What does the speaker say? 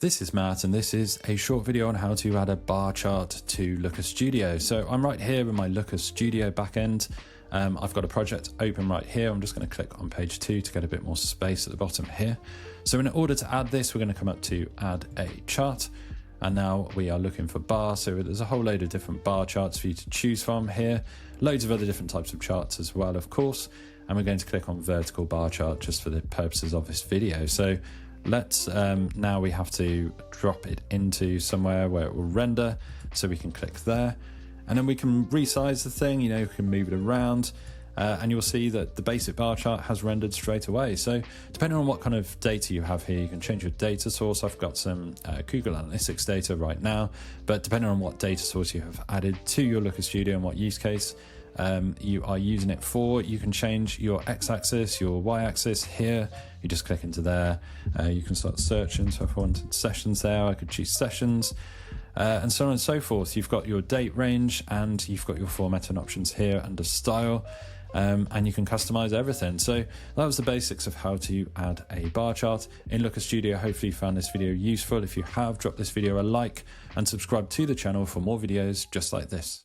This is Matt, and this is a short video on how to add a bar chart to Looker Studio. So I'm right here in my Looker Studio backend. I've got a project open right here. I'm just going to click on page 2 to get a bit more space at the bottom here. So in order to add this, we're going to come up to add a chart. And now we are looking for bar. So there's a whole load of different bar charts for you to choose from here. Loads of other different types of charts as well, of course. And we're going to click on vertical bar chart just for the purposes of this video. So let's now we have to drop it into somewhere where it will render. So we can click there and then we can resize the thing, we can move it around. And you'll see that the basic bar chart has rendered straight away. So depending on what kind of data you have here, you can change your data source. I've got some Google Analytics data right now, but depending on what data source you have added to your Looker Studio and what use case you are using it for, you can change your x-axis, your y-axis here. You just click into there. You can start searching. So if I wanted sessions there, I could choose sessions. And so on and so forth. You've got your date range and you've got your formatting options here under style. And you can customize everything. So that was the basics of how to add a bar chart in Looker Studio. Hopefully you found this video useful. If you have, drop this video a like and subscribe to the channel for more videos just like this.